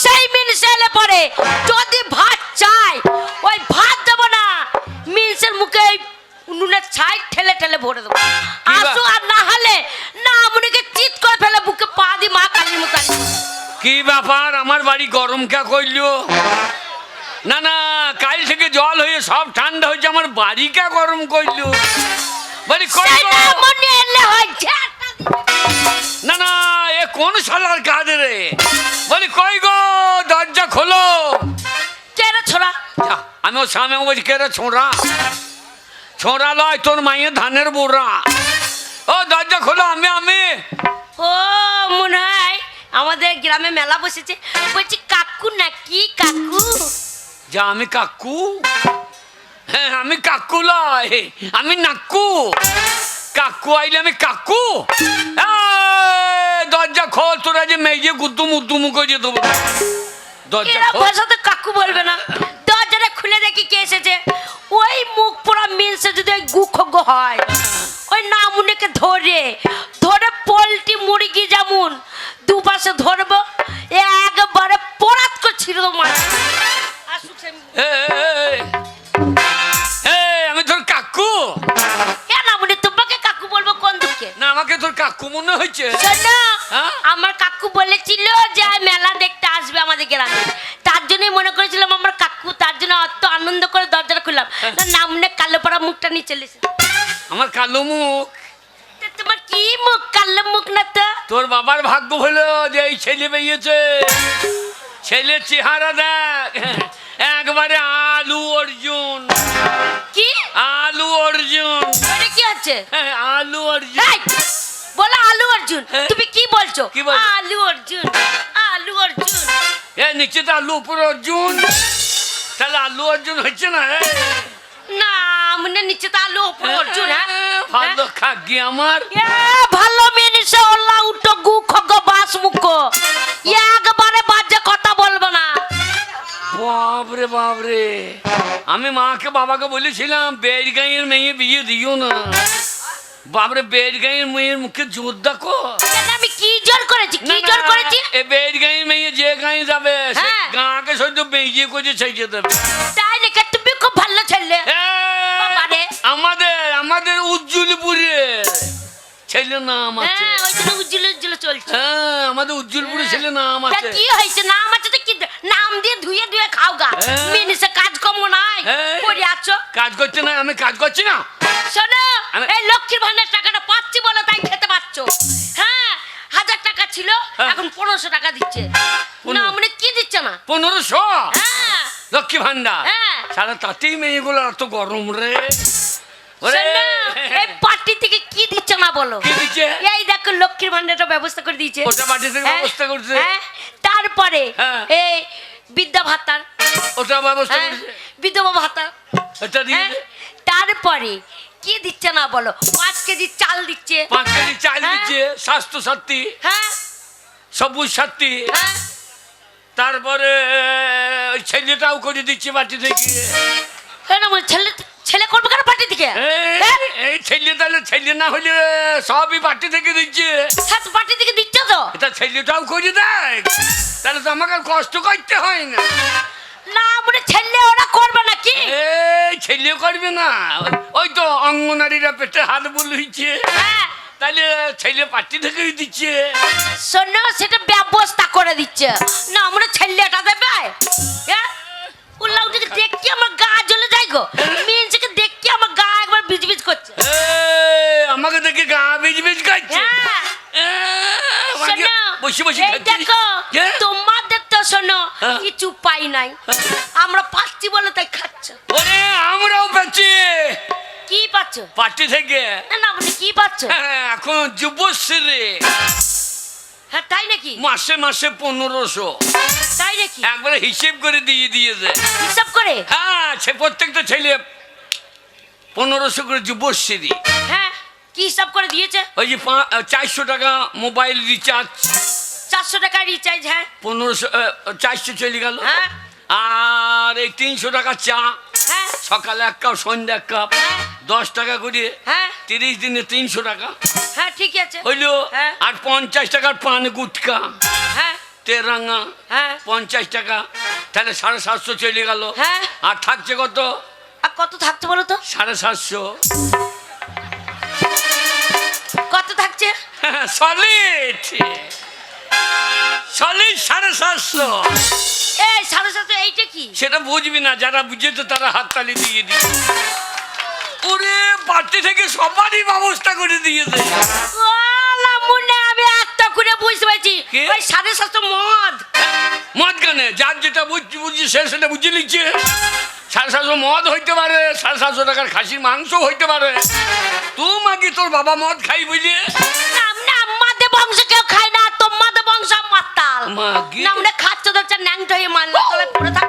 সেই মিনসে এলে পরে যদি ভাত চাই ওই ভাত দেবো না, মিনসের মুখে নুনের ছাই ঠেলে ঠেলে ভরে দেবো। আসো আর না হলে না আমুনিকে চিৎ করে ফেলে বুকে পা দি মা কালীর মতো। কি ব্যাপার, আমার বাড়ি গরম কে করলো? না না, কাল থেকে জল হয়ে সব ঠান্ডা হয়েছে, আমার বাড়ি কে গরম করলো? বলি কই গো? না না, এ কোন শালার কাজ রে? বলি কই গো, দরজা খোলো। কে রে ছোড়া? আমি ওর সামনে বলছি, কে রে ছোড়া? ছোড়া লয়, তোর মায়ের ধানের বোরা। ও দরজা খোলো। আমি ও মনে হয় আমাদের গ্রামে মেলা বসেছে, বলছি কাকু নাকি? কাকু যা, আমি কাকু? হ্যাঁ, আমি কাকু লয়, আমি নাক্কু। কাকু আইলে আমি কাকু? দরজা খোল, তোরা যে মেয়ে গুদ্দুম উদ্দুম করে দেবো। দরজা খোল। ভাষাতে কাকু বলবে না। দরজাটা খুলে দেখি কে এসেছে। ওই মুখ পোড়া মিনসে যদি ওই গুখগ হয়, ওই নামুনিকে ধরে ধরে পোল্ট্রি মুরগি যেমন দুপাশে ধরবো, একবারে পরাত করে ছিঁড়ে দেবো। আমি তোর কাকু? নামুনি তোমাকে কাকু বলবো কোন দুঃখে? না, আমাকে তোর কাকু মনে হয়েছে। আমার কাকু বলেছিল যে মেলা দেখতে আসবে আমাদের গ্রামে, তার জন্যই মনে করেছিলাম আমার কাকু, তার জন্য অত আনন্দ করে দরজাটা খুললাম। নামনে কালো পড়া মুখটা নিয়ে চলে এসেছে। আমার কালো মুখ? তোমার কি মুখ? কালো মুখ না তো। তোর বাবার ভাগ্য হলো যে এই ছেলে পেয়েছে। ছেলের চেহারা দেখ, একবারে আলু অর্জুন। কি আলু অর্জুন? এটা কি হচ্ছে? আলু অর্জুন বলো আলু অর্জুন। তুমি কি বলছো? কি বলছো? আলু অর্জুন, আলু অর্জুন। নিচে তো আলু, উপর অর্জুন, তাহলে আলু অর্জুন হচ্ছে না? না, মানে নিচে তো আলু, উপর অর্জুন। ভালো খাকি আমার। ভালো মেনিসে ওলা উঠো গু খগ বাস মুখ, একবারে বাজে কথা বলবো না। বাবরে বাবরে, আমি মাকে বাবাকে বলেছিলাম বেড় গাঁয়ের মেয়ে বিয়ে দিও না। বাবরে, বেড় গাঁয়ের মেয়ের মুখে জোর দেখো। আমি কি জোর করেছি? কি জোর করেছি? এ বেড় গাঁয়ের মেয়ে যে গাঁয়ে যাবে গাঁকে সহ্য বেঁচে করে ছেড়ে দেবে। তাই নাকি? তুমি খুব ভালো ছেলে। আমাদের উজ্জ্বলপুরে ছেলে নাম আছে। উজ্জ্বল উজ্জ্বল চলছে। আমাদের উজ্জ্বলপুরে ছেলে নাম আছে। কি হয়েছে? নাম আছে তো কি নাম দিয়ে ধুয়ে ধুয়ে খাও গা। মিনিসে কাজ কম নাই করে আছো। কাজ করছে না? আমি কাজ করছি না? শোনো, এই লক্ষ্মীর ভান্ডার টাকাটা পাচ্ছি বলো তাই খেতে পাচ্ছ। হ্যাঁ, 1000 টাকা ছিল, এখন 1500 টাকা দিচ্ছে। না মানে কি দিচ্ছে না? 1500? হ্যাঁ, লক্ষ্মী ভান্ডার। সারা তাতেই মেয়েগুলো এত গরম রে। এই পার্টি থেকে কি দিচ্ছে না বলো? কি দিচ্ছে? এই দেখো লক্ষ্মীর ভান্ডারটা ব্যবস্থা করে দিয়েছে। ওটা পার্টি থেকে ব্যবস্থা করছে। তারপরে এই বিদ্যা ভাতা, ওটা ব্যবস্থা করছে। বিধবা ভাতা, এটা দিয়ে। তারপরে কি দিচ্ছে না বলো? 5 কেজি চাল দিচ্ছে। 5 কেজি চাল দিচ্ছে। স্বাস্থ্য সাথী, সবুজ সাথী। তারপরে ওই ছেলেটাও করে দিচ্ছে পার্টি থেকে। ছেলে করবে কেন পার্টি থেকে? এই ছেলে, তাহলে ছেলে না হলে সবই পার্টি থেকে দিচ্ছে। পার্টি থেকে দিচ্ছে তো। এটা ছেলেটাও করে দেয়, তাহলে তো আমাকে কষ্ট করতে হয় না। না মানে ছেলে ওরা করবে নাকি? এই ছেলে করবে না, ওই তো অঙ্গনারীরা পেটে হাত বুলিয়েছে, তাহলে ছেলে পার্টি থেকেই দিচ্ছে। শোনো, সেটা ব্যবস্থা করে দিচ্ছে। না আমরা ছেলেটা দেবে। উল্লাউ দিকে দেখি আমার গা জ্বলে যায় গো। মিনসকে দেখি আমার গা একবার বিজবিজ করছে। আমাকে দেখে গা বিজবিজ করছে। বসে বসে দেখো, তোমাদের তো শোনো কিছু পাই নাই, আমরা পাচ্ছি বলে তাই খাচ্ছ। ওরে আমরাও পাচ্ছি। কি পাচ্ছ? পার্টি থেকে। না মানে কি পাচ্ছ? এখন যুবশ্রী। হ্যাঁ তাই নাকি? মাসে মাসে 1500। তাই নাকি? একবারে হিসেব করে দিয়ে দিয়েছে। হিসাব করে? হ্যাঁ, সে প্রত্যেকটা ছেলে 1500 করে যুবশ্রী। হ্যাঁ, কি হিসাব করে দিয়েছে? ওই যে 400 টাকা মোবাইল রিচার্জ। 400 টাকা রিচার্জ। হ্যাঁ, 1500 400 চলে গেল। হ্যাঁ, আর এই 300 টাকা চা। হ্যাঁ, সকালে 1 কাপ, সন্ধ্যা 1 কাপ। 10 টাকা করে। হ্যাঁ, 30 দিনে 300 টাকা হ্যাঁ ঠিক আছে হইলো। হ্যাঁ। আর 50 টাকার পান গুটকা। হ্যাঁ তেরাঙ্গা হ্যাঁ 50 টাকা, তাহলে 750 চলে গেল। হ্যাঁ আর থাকছে কত? আর কত থাকছে বলো তো? 750। কত থাকছে? Solid solid 750। এই 750 এইটা কি? সেটা বুঝবি না, যারা বুঝেছে তারা হাততালি দিয়ে দিই। ওরে পার্টি থেকে সবারই ব্যবস্থা করে দিয়েছে। ওলা মুন্নে আমি একটা করে বুঝতে পারছি কি? ওই 750 মদ। মদ কেন? যার যেটা বুঝছি সে সেটা বুঝে নিচ্ছে। 750 মদ হইতে পারে, 750 টাকার খাসির মাংস হইতে পারে। তোমাকে তোর বাবা মদ খাই বুঝে? নাম না মাদে বংশ কেউ খায় না, তোমাদের বংশ মাতাল। মাগি। নাম না খাচ্ছ দেখছ ন্যাংটা হয়ে মারলে তলে পড়ে থাক।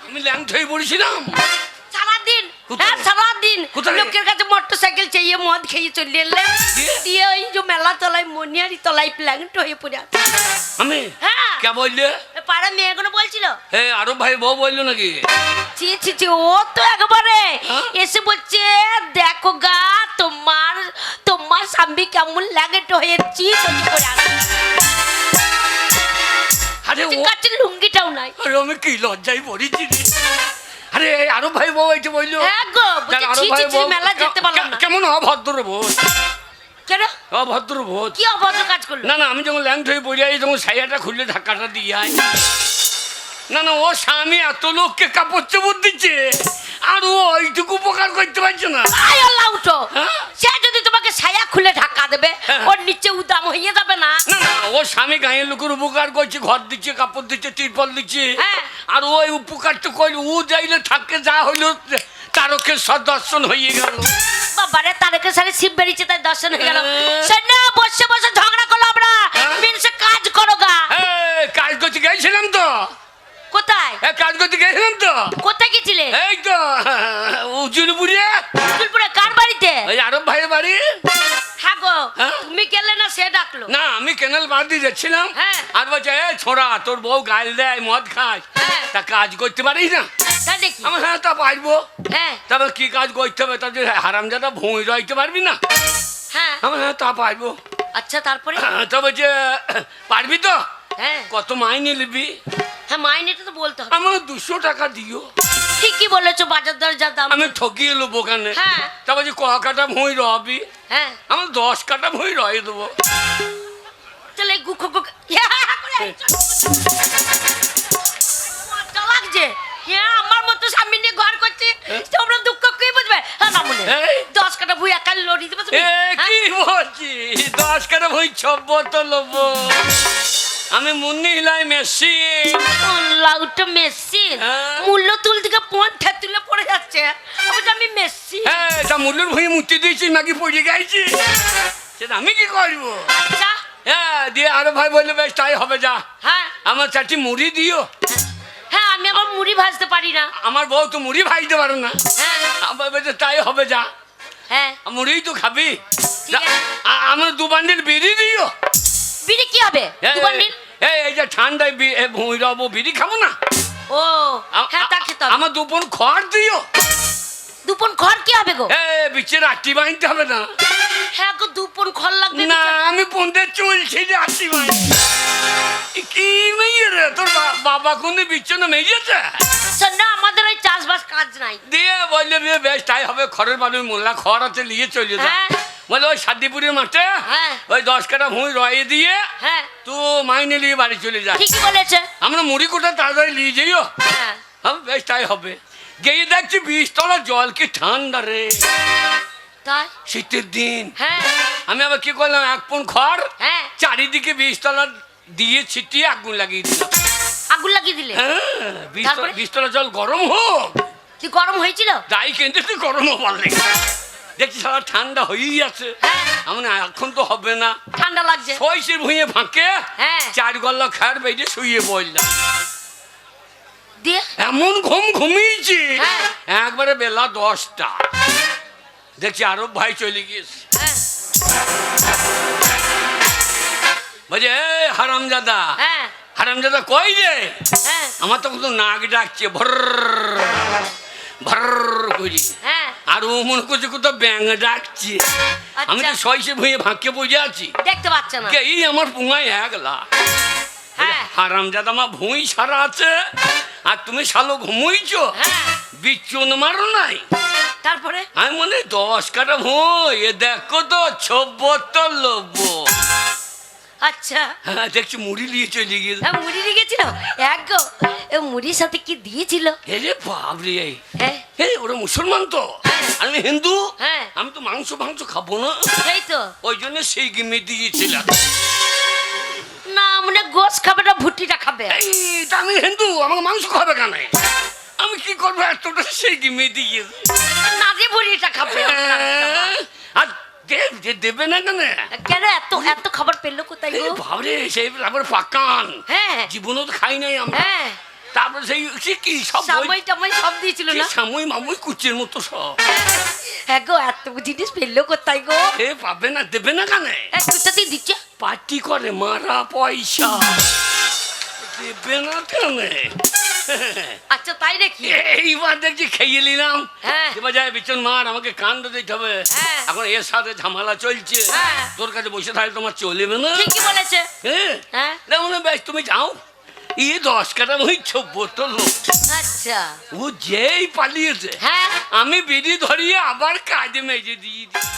আমি ল্যাংট হয়ে পড়েছিলাম সারাদিন কোথায়? হ্যাঁ সারাদিন কোথায়? লোকের কাছে মোটরসাইকেল চাইয়ে মদ খেয়ে চলে এলে দিয়ে? দিয়ে ওই যে মেলা তলায় মনিয়ারি তলায় প্ল্যাংট হয়ে পড়ে আছে। আমি হ্যাঁ কে বললে? এ পাড়া মেয়েগুলো বলছিল আরো ভাই বউ বললো নাকি? ছি ছি ছি ও তো একবারে হ্যাঁ? এসে বলছে দেখো গা তোমার তোমার স্বামী কেমন লাগে হয়েছি করে আছে। আরে ও কাছে লুঙ্গিটাও নাই। আরে আমি কি লজ্জায় পড়েছি রে। আরে আরো ভাই বউ এটা বললো। হ্যাঁ গো বলছে আরো ছি ভাই ছি ছি বউ মেলা যেতে পারলাম না। কেমন অভদ্র বোধ, কেন অভদ্র বোধ। কি অভদ্র কাজ করলো? না না, আমি যখন ল্যাংট হয়ে পড়ে যাই তখন সাইয়াটা খুললে ধাক্কাটা দিয়ে আয়। না না, ও স্বামী এত লোককে কাপড় চোপড় দিচ্ছে আর ও ওইটুকু উপকার করতে পারছে না। আয় আল্লাহ উঠো। হ্যাঁ? সে যদি তোমাকে ছায়া খুলে ঢাকা দেবে হ্যাঁ। ওর নিচে উদাম হয়ে যাবে না? না না, ও স্বামী গাঁয়ের লোকের উপকার করছে, ঘর দিচ্ছে, কাপড় দিচ্ছে, তিরপল দিচ্ছে। হ্যাঁ। আর ওই উপকার তো করলে ও যাইলে থাকে যা হইলো তারকে সদর্শন হয়ে গেল। বাবারে তারেকের সাথে শিব বেরিয়েছে তাই দর্শন হয়ে গেল। হ্যাঁ। শোনো বসে বসে ঝগড়া করলো আমরা হ্যাঁ। মিনসে কাজ করো গা। কাজ করতে গেছিলাম তো, কোথায় কাজ করতে গেছিলাম তো, কোথায় গেছিলে? এই তো উজুলপুরে, ফুলপুরে কার বাড়িতে? ওই আরব ভাইয়ের বাড়ি। হ্যাঁ গো হ্যাঁ? তুমি গেলে না সে ডাকলো। না আমি কেনাল বাদ দিয়ে যাচ্ছিলাম। হ্যাঁ। আর বলছে এ ছোড়া তোর বউ গাল দেয় মদ খাস, হ্যাঁ। তা কাজ করতে পারিস না? তাই দেখি আমার হ্যাঁ তা পারবো। হ্যাঁ তবে কি কাজ করতে হবে? তাদের হারামজাদা ভুঁই রইতে পারবি না? হ্যাঁ আমার হ্যাঁ তা পারবো। আচ্ছা তারপরে? তো বলছে পারবি তো? হ্যাঁ কত মাইনে নিবি? হ্যাঁ মাইনেটা তো বলতে হবে। আমার 200 টাকা দিও। ঠিকই বলেছো বাজার দর যা দাম। আমি ঠকিয়ে এলো বোকানে। হ্যাঁ। তা বলছি ক কাটা ভুঁই রবি? হ্যাঁ আমার 10 কাটা ভুঁই রয়ে দেবো। চলে গুখ গুখ মজা লাগছে। হ্যাঁ আমার মতো স্বামী নিয়ে ঘর করছে তোমরা দুঃখ কি বুঝবে? হ্যাঁ না মনে এই। 10 কাটা বুই একাল লড়ি দেবে তুমি? এ কি বলছি? 10 কাটা ভুঁই ছব্ব তো লোবো। আমি মুন্নি হিলাই মেসি। লাউটা মেসি হ্যাঁ। মূল্য তুল থেকে পন্থা তুলে পড়ে যাচ্ছে। আমি মেসি। হ্যাঁ তা মুল্লুর ভুঁই মুক্তি দিয়েছি নাকি পড়ে গেছি, সেটা আমি কি করবো? আচ্ছা হ্যাঁ দিয়ে আরো ভাই বললো বেশ তাই হবে, যা হ্যাঁ আমার 4টি মুড়ি দিও। হ্যাঁ আমি আবার মুড়ি ভাজতে পারি না। আমার বউ তো মুড়ি ভাজতে পারে না। হ্যাঁ আমার বলছে তাই হবে, যা হ্যাঁ মুড়ি তো খাবি। ঠিক আছে। আমার 2 বান্ডিল বিড়ি দিও। বিড়ি কি হবে? দুবার নিন। এই যে ঠান্ডায় ভুঁই রবো, বিড়ি খাবো না। ও হ্যাঁ তা খেতে হবে। আমার 2 পন খড় দিও। দুপন খড় কি হবে গো? বিচের আটি বাঁধতে হবে না? হ্যাঁ গো দুপন খড় লাগবে। না আমি পন্দে চলছি যে আটি বাঁধ। কি মেয়ে রে তোর বাবা কোন বিচ্ছন্ন মেয়েছে? শোনো আমাদের ওই চাষবাস কাজ নাই। দিয়ে বললে বেশ তাই হবে, খড়ের বালু মোল্লা খড় আছে নিয়ে চলে যা। হ্যাঁ। বলে ওই শাদিপুরের মাঠে হ্যাঁ। ওই 10 কাটা ভুঁই রয়ে দিয়ে হ্যাঁ তো মাইনে নিয়ে বাড়ি চলে যায়। ঠিকই বলেছে। আমরা মুড়ি কোটা তাড়াতাড়ি নিয়ে যাইও। হ্যাঁ বেশ তাই হবে। গিয়ে দেখছি 20 তলা জল কি ঠান্ডা রে, তাই শীতের দিন। হ্যাঁ আমি আবার কি করলাম, 1 পন খড় হ্যাঁ চারিদিকে 20 তলা দিয়ে ছিটিয়ে আগুন লাগিয়ে দিলাম। আগুন লাগিয়ে দিলে? হ্যাঁ, 20 তারপরে? 20 তলা জল গরম হোক, কি গরম হয়েছিল? যাই কিন্তু তুই গরমও পারলে দেখছি সারা ঠান্ডা হয়েই আছে। হ্যাঁ আমি না এখন তো হবে না। ঠান্ডা লাগছে। সইসের ভুঁয়ে ফাঁকে হ্যাঁ 4 গল্লা খার বেজে শুয়ে পড়লাম। দিয়ে এমন ঘুমিয়েছি হ্যাঁ। একবারে বেলা 10টা। দেখছি আরব ভাই চলে গিয়েছে। হ্যাঁ বলছে এই হারামজাদা, হ্যাঁ হারামজাদা কই রে? হ্যাঁ আমার তো কিন্তু নাক ডাকছে ভর ভর করি। হ্যাঁ আর ও মনে করছে কোথাও ব্যাঙ ডাকছে। আমি তো আচ্ছা। সইসে ভুঁয়ে ফাঁকে বুঝে আছি। দেখতে পাচ্ছ না? এই আমার পুঙায় একলা। হারামজাদা আমার ভুঁই সারা আছে আর তুমি শালো ঘুমোইছো, হ্যাঁ বিচ্ছুন মারো নাই। তারপরে আমি মনে 10 কাটা ভুঁই, এ দেখো তো 74 লব্য। আচ্ছা হ্যাঁ দেখছি মুড়ি নিয়ে চলে গিয়েছে। হ্যাঁ মুড়ি রেখেছিল এক গো, এ মুড়ির সাথে কি দিয়েছিল? রে বাবরে, হ্যাঁ ওরা মুসলমান তো, আমি হিন্দু, হ্যাঁ। আমি তো মাংস খাবো না, সেই তো ওই জন্য সেই গিমে দিয়েছিলাম। না মানে গোস খাবে না ভুট্টিটা খাবে? তা আমি হিন্দু, আমাকে মাংস খাবে কেন? আমি কি করবো, এতটা সেই গিমে দিয়েছে। না যে ভুড়িটা খাবে আর দেবে না কেন? কেন এত এত খাবার পেলো কোথায় গো? ভাবরে সেই তারপরে পাকান, হ্যাঁ জীবনও তো খাই নাই আমরা। হ্যাঁ তারপরে সেই সে কি সব সাময় টাময় সব দিয়েছিল না? সাময় মামুই কুচের মতো সব। হ্যাঁ গো এত জিনিস পেলো কোথায় গো? এ পাবে না, দেবে না কেন? কোথাতেই দিচ্ছে পার্টি করে মারা পয়সা, দেবে না কেন? আচ্ছা তাই নাকি? এইবার দেখছি খেয়ে নিলাম, হ্যাঁ। এবার যায় বিচন মার, আমাকে কাণ্ড দিতে হবে। হ্যাঁ। এখন এর সাথে ঝামেলা চলছে, হ্যাঁ। তোর কাছে বসে থাকলে তোমার চলবে না। ঠিকই বলেছে। হ্যাঁ হ্যাঁ না মনে বেশ তুমি যাও, 10 কাটা ওই 74 লোক। আচ্ছা ও যেই পালিয়েছে, হ্যাঁ আমি বিড়ি ধরিয়ে আবার কাজে মেজে দিয়ে দিই।